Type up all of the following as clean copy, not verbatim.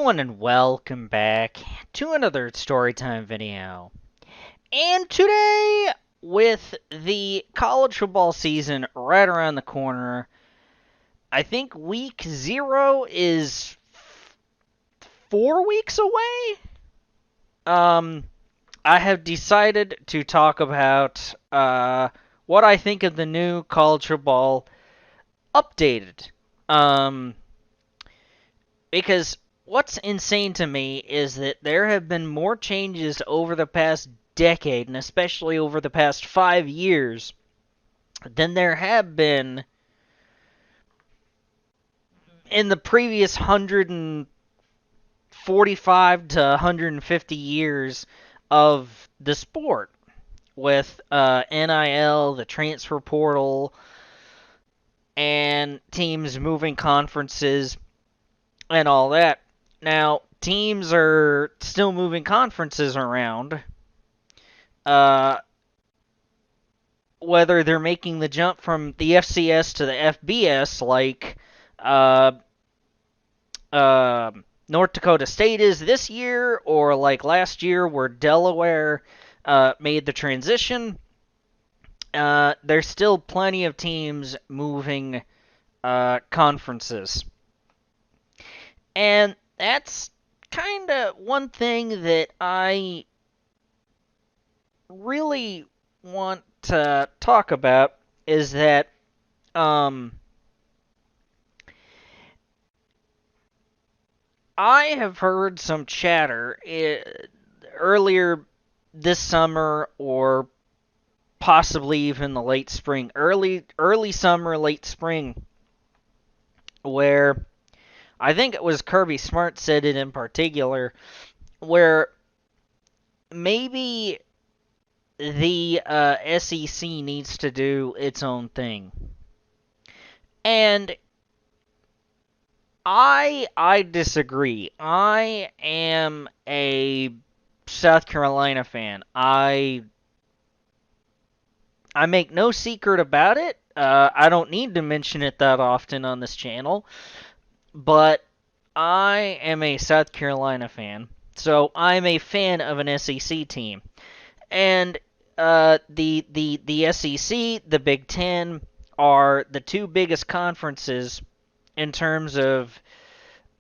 everyone, and welcome back to another Storytime video. And today, with the college football season right around the corner, I think week 0 is 4 weeks away. I have decided to talk about what I think of the new college football updated. Because what's insane to me is that there have been more changes over the past decade, and especially over the past 5 years, than there have been in the previous 145 to 150 years of the sport, with NIL, the transfer portal, and teams moving conferences and all that. Now, teams are still moving conferences around, uh, whether they're making the jump from the FCS to the FBS, like uh, North Dakota State is this year, or like last year where Delaware made the transition. There's still plenty of teams moving conferences. And that's kind of one thing that I really want to talk about is that I have heard some chatter earlier this summer, or possibly even the late spring, early summer, late spring, where I think it was Kirby Smart said it in particular, where maybe the SEC needs to do its own thing. And I disagree. I am a South Carolina fan. I make no secret about it. I don't need to mention it that often on this channel, but I am a South Carolina fan. So I'm a fan of an SEC team. And the SEC, the Big Ten, are the two biggest conferences in terms of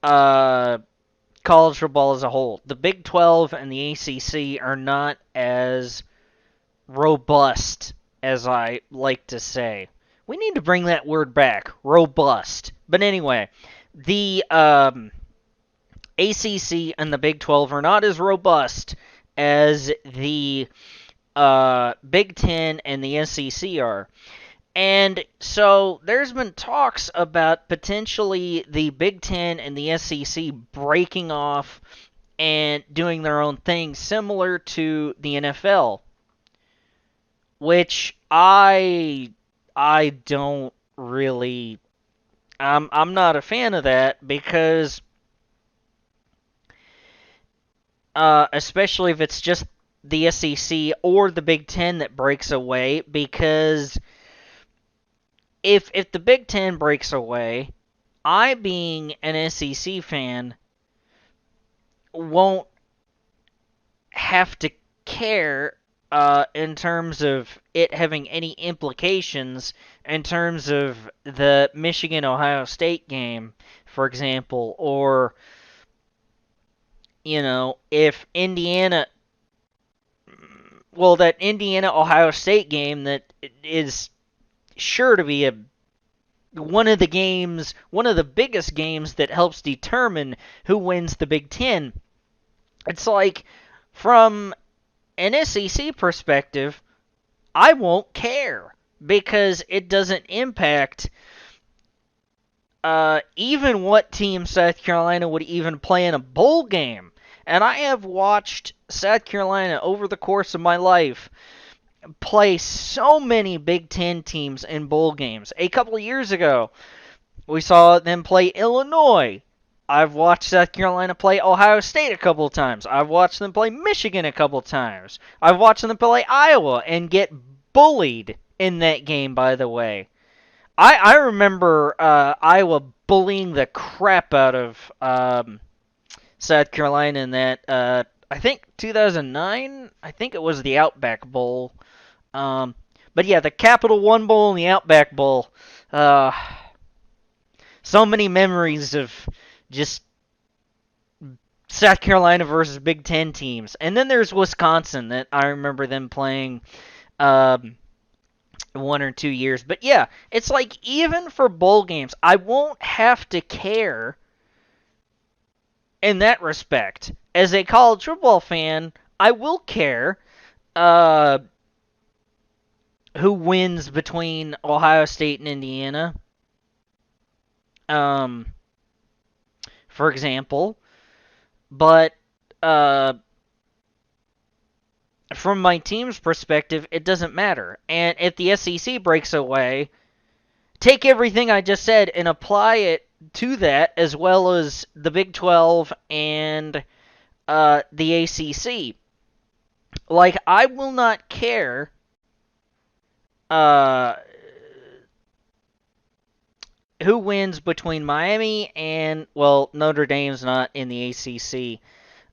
college football as a whole. The Big 12 and the ACC are not as robust as I like to say. We need to bring that word back, robust. But anyway, the ACC and the Big 12 are not as robust as the Big Ten and the SEC are. And so there's been talks about potentially the Big Ten and the SEC breaking off and doing their own thing, similar to the NFL, which I don't really. I'm not a fan of that, because especially if it's just the SEC or the Big Ten that breaks away, because if the Big Ten breaks away, I, being an SEC fan, won't have to care in terms of it having any implications in terms of the Michigan-Ohio State game, for example, or, if Indiana... Well, that Indiana-Ohio State game that is sure to be one of the biggest games that helps determine who wins the Big Ten. It's like, from an SEC perspective, I won't care, because it doesn't impact even what team South Carolina would even play in a bowl game. And I have watched South Carolina over the course of my life play so many Big Ten teams in bowl games. A couple of years ago, we saw them play Illinois. I've watched South Carolina play Ohio State a couple of times. I've watched them play Michigan a couple of times. I've watched them play Iowa and get bullied in that game, by the way. I remember Iowa bullying the crap out of South Carolina in that, I think 2009. I think it was the Outback Bowl. Um, but yeah, the Capital One Bowl and the Outback Bowl. Uh, so many memories of just South Carolina versus Big Ten teams. And then there's Wisconsin that I remember them playing 1 or 2 years. But yeah, it's like even for bowl games, I won't have to care in that respect. As a college football fan, I will care uh, who wins between Ohio State and Indiana. Um, for example, but uh, from my team's perspective, it doesn't matter. And if the SEC breaks away, take everything I just said and apply it to that, as well as the Big 12 and the ACC. Like, I will not care uh, who wins between Miami and, well, Notre Dame's not in the ACC.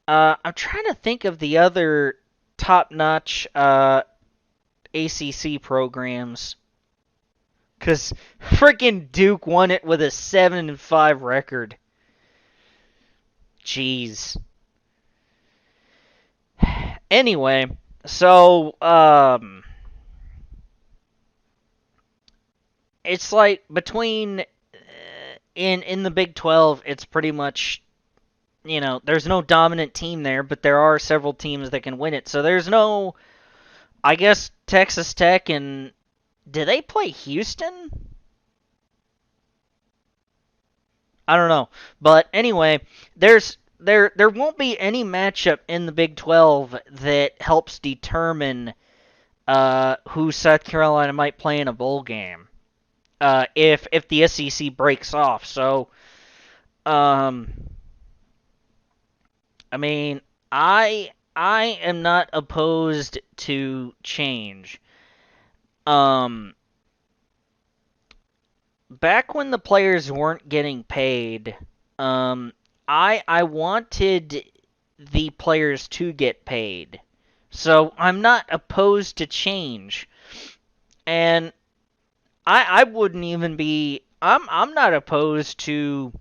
I'm trying to think of the other top-notch ACC programs. Because freaking Duke won it with a 7-5 record. Jeez. Anyway, so it's like between in the Big 12, it's pretty much, there's no dominant team there, but there are several teams that can win it. So there's no, I guess, Texas Tech and do they play Houston? I don't know. But anyway, there won't be any matchup in the Big 12 that helps determine who South Carolina might play in a bowl game. If the SEC breaks off. So I mean, I am not opposed to change. Back when the players weren't getting paid, I wanted the players to get paid. So I'm not opposed to change. And I wouldn't even be I'm not opposed to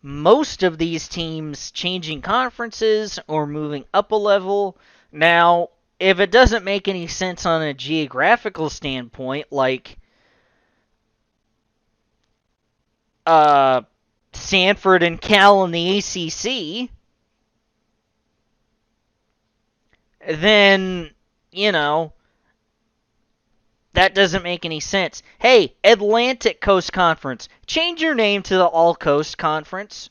most of these teams changing conferences or moving up a level. Now, if it doesn't make any sense on a geographical standpoint, like Stanford and Cal in the ACC, then, that doesn't make any sense. Hey, Atlantic Coast Conference, change your name to the All Coast Conference.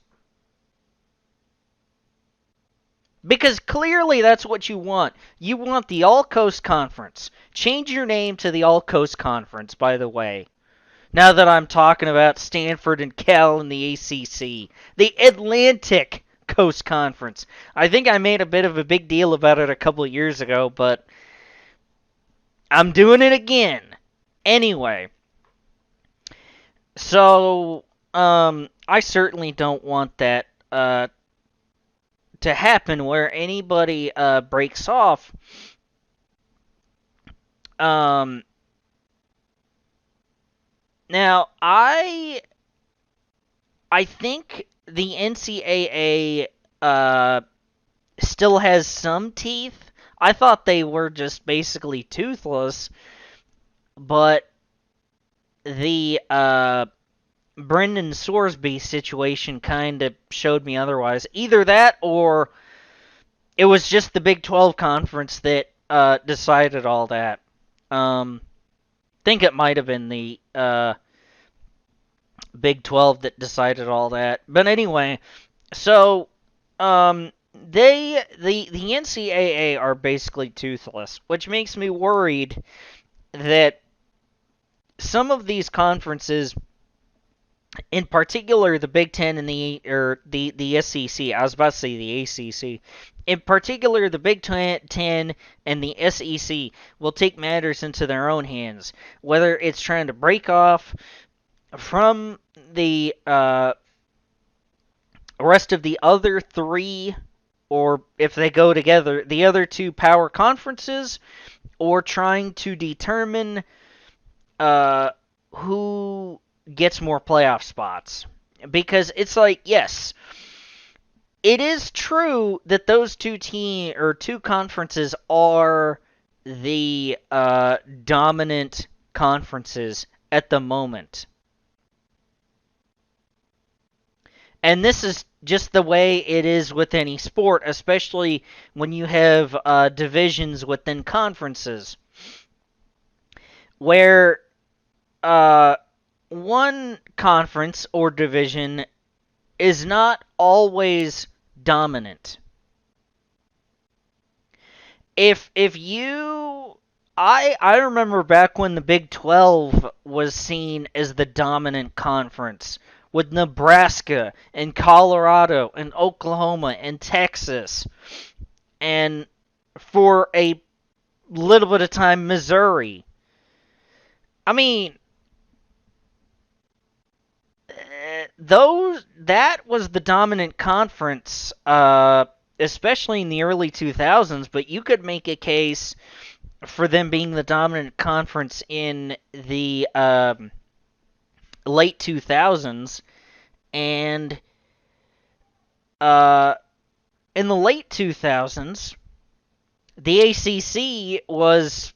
Because clearly that's what you want. You want the All Coast Conference. Change your name to the All Coast Conference, by the way. Now that I'm talking about Stanford and Cal in the ACC. The Atlantic Coast Conference. I think I made a bit of a big deal about it a couple of years ago, but I'm doing it again. Anyway. So, I certainly don't want that to happen where anybody breaks off. Now, I think the NCAA still has some teeth. I thought they were just basically toothless, but the Brendan Sorsby situation kind of showed me otherwise. Either that or it was just the Big 12 conference that decided all that. Think it might have been the Big 12 that decided all that. But anyway, so the NCAA are basically toothless, which makes me worried that some of these conferences, in particular the Big Ten and the SEC, I was about to say the ACC, in particular the Big Ten and the SEC will take matters into their own hands, whether it's trying to break off from the rest of the other three, or if they go together, the other two power conferences, or trying to determine who gets more playoff spots. Because it's like, yes, it is true that those two conferences are the dominant conferences at the moment. And this is just the way it is with any sport, especially when you have divisions within conferences, where one conference or division is not always dominant. If you I remember back when the Big 12 was seen as the dominant conference, with Nebraska and Colorado and Oklahoma and Texas, and for a little bit of time Missouri. I mean, that was the dominant conference, especially in the early 2000s. But you could make a case for them being the dominant conference in the late 2000s, and in the late 2000s, the ACC was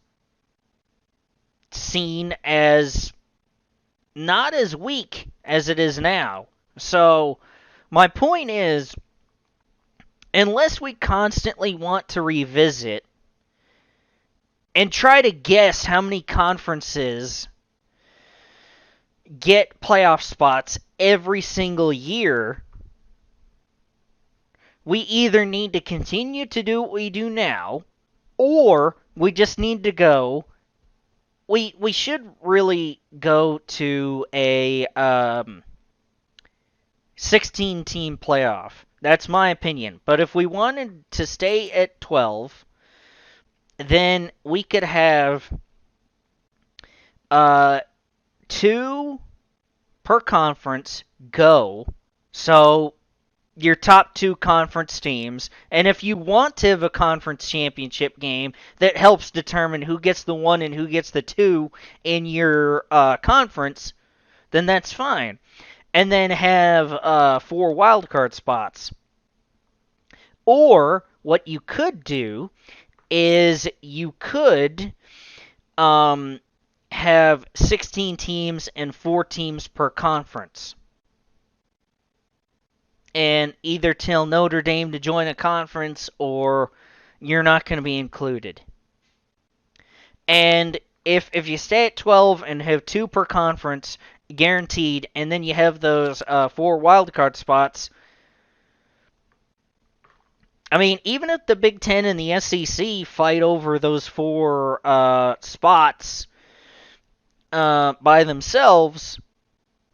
seen as not as weak as it is now. So, my point is, unless we constantly want to revisit and try to guess how many conferences get playoff spots every single year, we either need to continue to do what we do now, or we just need to go. We should really go to a 16-team playoff. That's my opinion. But if we wanted to stay at 12, then we could have 2 per conference go. So your top 2 conference teams, and if you want to have a conference championship game that helps determine who gets the 1 and who gets the 2 in your conference, then that's fine. And then have 4 wildcard spots. Or what you could do is you could have 16 teams and 4 teams per conference, and either tell Notre Dame to join a conference or you're not going to be included. And if you stay at 12 and have 2 per conference guaranteed, and then you have those 4 wildcard spots, I mean, even if the Big Ten and the SEC fight over those 4 spots by themselves,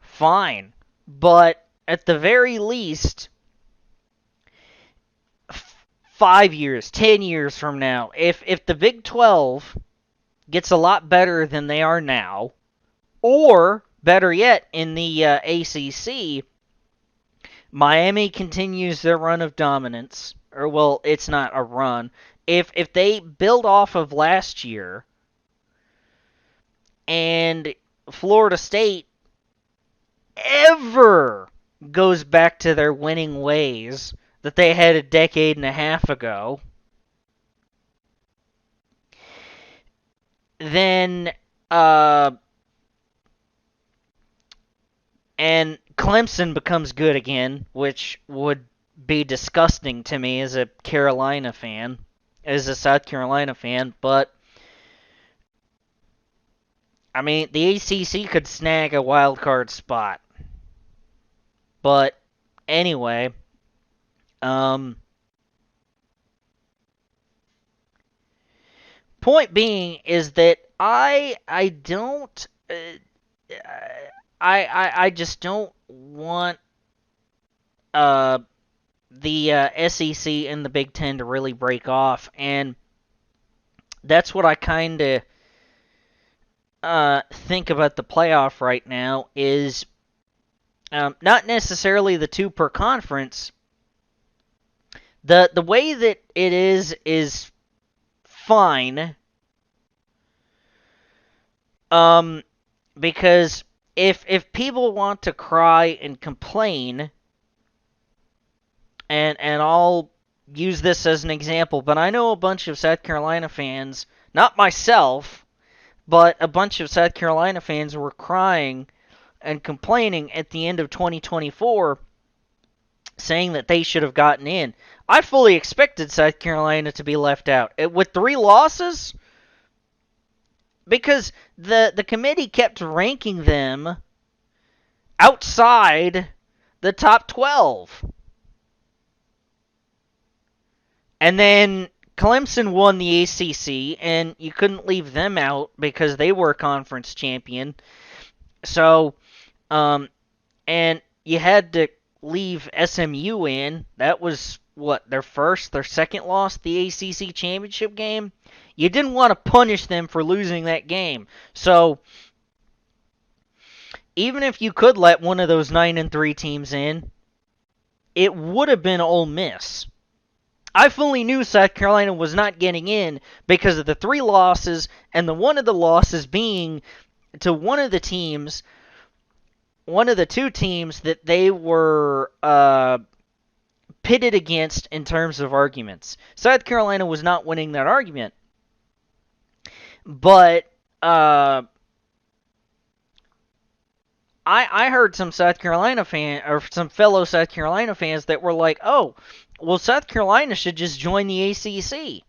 fine. But at the very least, 5 years, 10 years from now, if the Big 12 gets a lot better than they are now, or better yet, in the ACC, Miami continues their run of dominance, or well, it's not a run. If they build off of last year, and Florida State ever goes back to their winning ways that they had a decade and a half ago, then and Clemson becomes good again, which would be disgusting to me as a Carolina fan, as a South Carolina fan, but I mean, the ACC could snag a wild card spot. But anyway, point being is that I don't I just don't want the SEC and the Big Ten to really break off, and that's what I kind of think about the playoff right now. Is Not necessarily the two per conference. The way that it is fine. Because if people want to cry and complain, and I'll use this as an example, but I know a bunch of South Carolina fans, not myself, but a bunch of South Carolina fans were crying and complaining at the end of 2024, saying that they should have gotten in. I fully expected South Carolina to be left out. With 3 losses, because the committee kept ranking them outside the top 12. And then Clemson won the ACC, and you couldn't leave them out because they were a conference champion. So, and you had to leave SMU in. That was, what, their second loss, the ACC championship game? You didn't want to punish them for losing that game. So, even if you could let one of those 9-3 teams in, it would have been Ole Miss. I fully knew South Carolina was not getting in because of the 3 losses, and one of the losses being to one of the 2 teams that they were pitted against in terms of arguments. South Carolina was not winning that argument, but I heard some South Carolina or some fellow South Carolina fans that were like, "Oh, well, South Carolina should just join the ACC."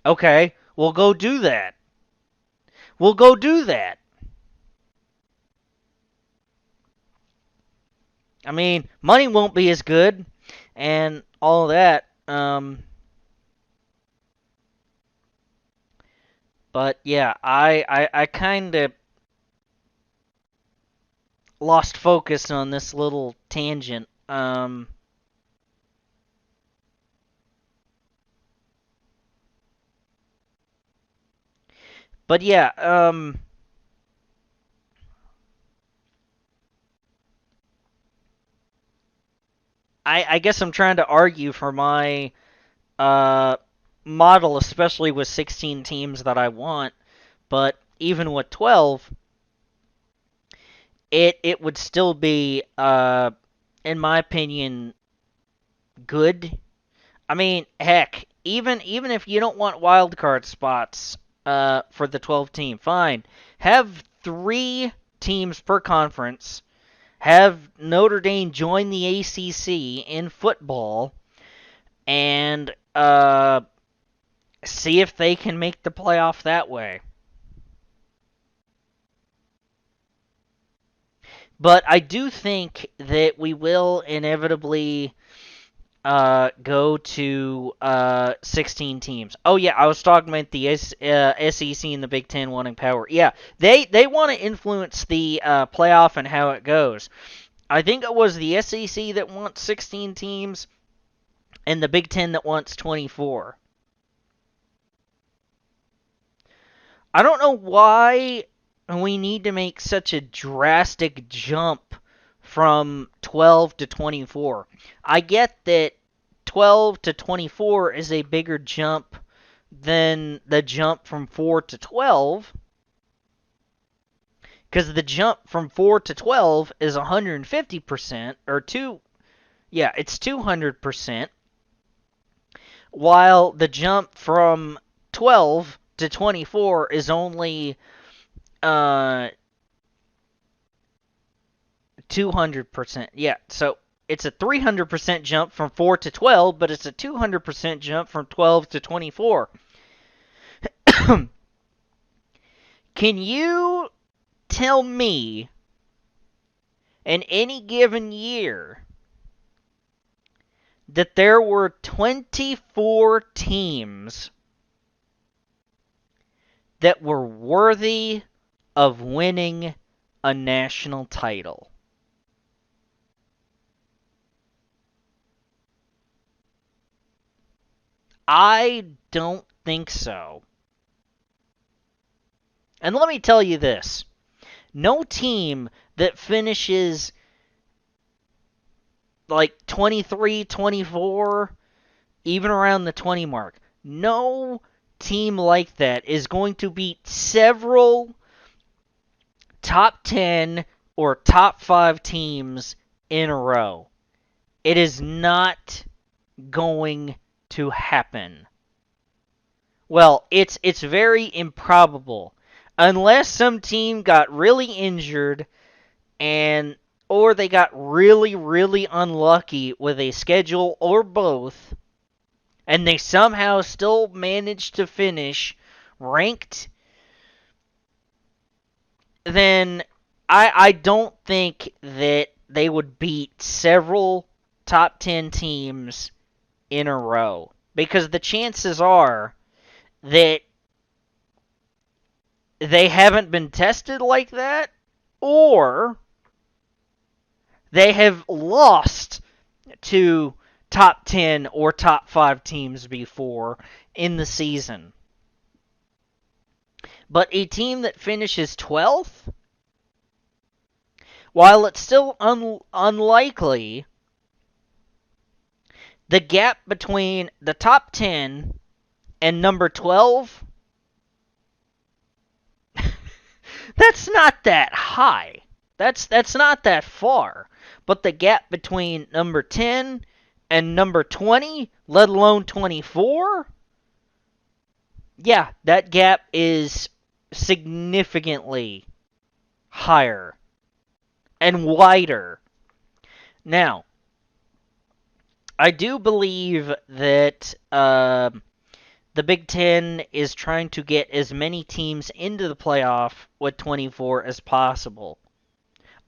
Okay, we'll go do that. We'll go do that. I mean, money won't be as good and all of that. But yeah, I kind of lost focus on this little tangent. But yeah, I guess I'm trying to argue for my model, especially with 16 teams that I want. But even with 12, it would still be, in my opinion, good. I mean, heck, even if you don't want wild card spots for the 12 team, fine. Have 3 teams per conference. Have Notre Dame join the ACC in football, and see if they can make the playoff that way. But I do think that we will inevitably go to 16 teams. Oh yeah, I was talking about the SEC and the Big Ten wanting power. Yeah, they want to influence the playoff and how it goes. I think it was the SEC that wants 16 teams, and the Big Ten that wants 24. I don't know why we need to make such a drastic jump from 12 to 24. I get that 12 to 24 is a bigger jump than the jump from 4 to 12, because the jump from 4 to 12 is 150%, or it's 200%, while the jump from 12 to 24 is only 200%. Yeah, so it's a 300% jump from 4 to 12, but it's a 200% jump from 12 to 24. Can you tell me in any given year that there were 24 teams that were worthy of winning a national title? I don't think so. And let me tell you this. No team that finishes like 23, 24, even around the 20 mark, no team like that is going to beat several top 10 or top 5 teams in a row. It is not going to happen. Well, it's very improbable unless some team got really injured and or they got really unlucky with a schedule or both and they somehow still managed to finish ranked, then I don't think that they would beat several top 10 teams in a row. Because the chances are that they haven't been tested like that, or they have lost to top 10 or top 5 teams before in the season. But a team that finishes 12th, while it's still unlikely, the gap between the top 10 and number 12, that's not that high. That's not that far. But the gap between number 10 and number 20, let alone 24, yeah, that gap is significantly higher and wider. Now, I do believe that the Big Ten is trying to get as many teams into the playoff with 24 as possible.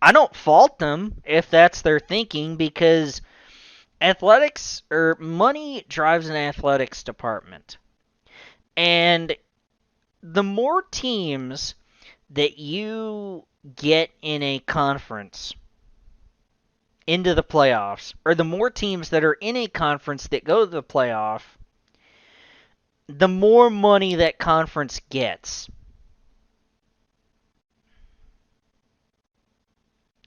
I don't fault them if that's their thinking, because athletics or money drives an athletics department. And the more teams that you get in a conference into the playoffs, or the more teams that are in a conference that go to the playoff, the more money that conference gets.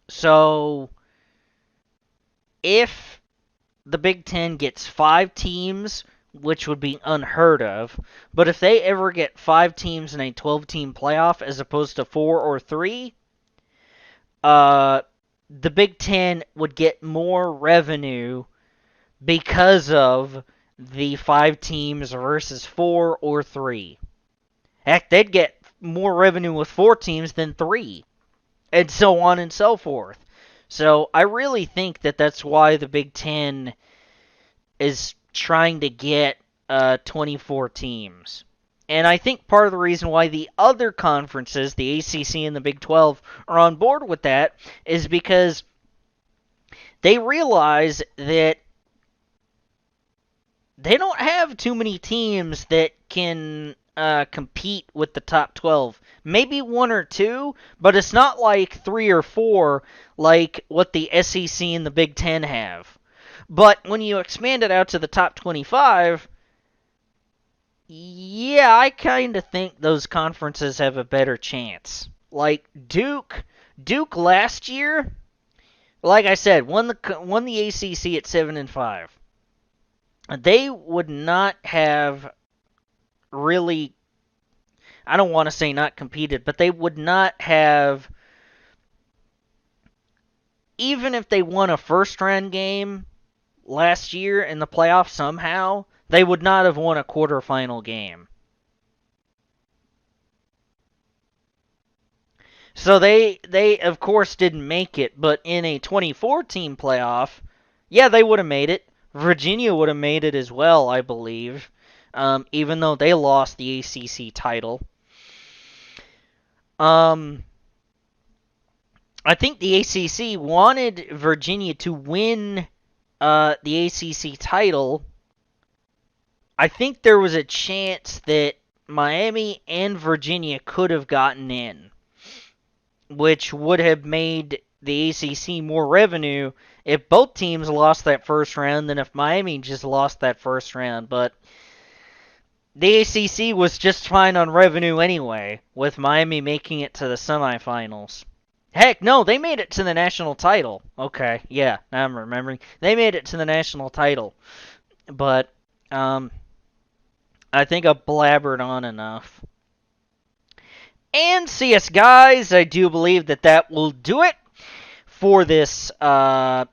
So, if the Big Ten gets 5 teams, which would be unheard of, but if they ever get 5 teams in a 12-team playoff as opposed to 4 or 3, the Big Ten would get more revenue because of the 5 teams versus 4 or 3. Heck, they'd get more revenue with 4 teams than 3, and so on and so forth. So I really think that that's why the Big Ten is trying to get 24 teams. And I think part of the reason why the other conferences, the ACC and the Big 12, are on board with that is because they realize that they don't have too many teams that can compete with the top 12. Maybe 1 or 2, but it's not like 3 or 4 like what the SEC and the Big 10 have. But when you expand it out to the top 25, yeah, I kind of think those conferences have a better chance. Like Duke last year, like I said, won the ACC at 7-5. They would not have really, I don't want to say not competed, but they would not have, even if they won a first round game last year in the playoffs somehow, they would not have won a quarterfinal game. So they of course didn't make it, but in a 2014 playoff, yeah, they would have made it. Virginia would have made it as well, I believe, even though they lost the ACC title. I think the ACC wanted Virginia to win the ACC title. I think there was a chance that Miami and Virginia could have gotten in, which would have made the ACC more revenue if both teams lost that first round than if Miami just lost that first round. But the ACC was just fine on revenue anyway, with Miami making it to the semifinals. Heck, no, they made it to the national title. Okay, yeah, now I'm remembering. They made it to the national title. But, I think I've blabbered on enough. And CS guys, I do believe that that will do it for this. Well,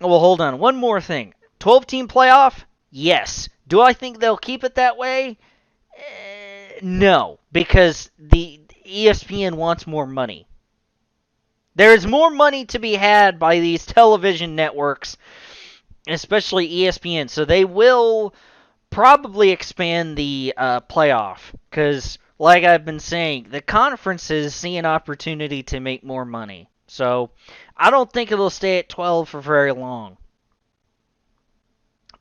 hold on. One more thing. 12-team playoff? Yes. Do I think they'll keep it that way? No, because the ESPN wants more money. There's more money to be had by these television networks, especially ESPN. So they will probably expand the playoff because, like I've been saying, the conferences see an opportunity to make more money. So I don't think it'll stay at 12 for very long.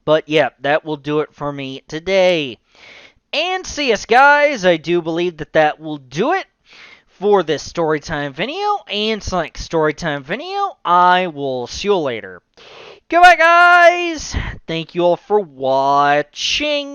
But yeah, that will do it for me today. And CS guys, I do believe that that will do it for this storytime video and Sonic storytime video. I will see you later. Goodbye, guys. Thank you all for watching.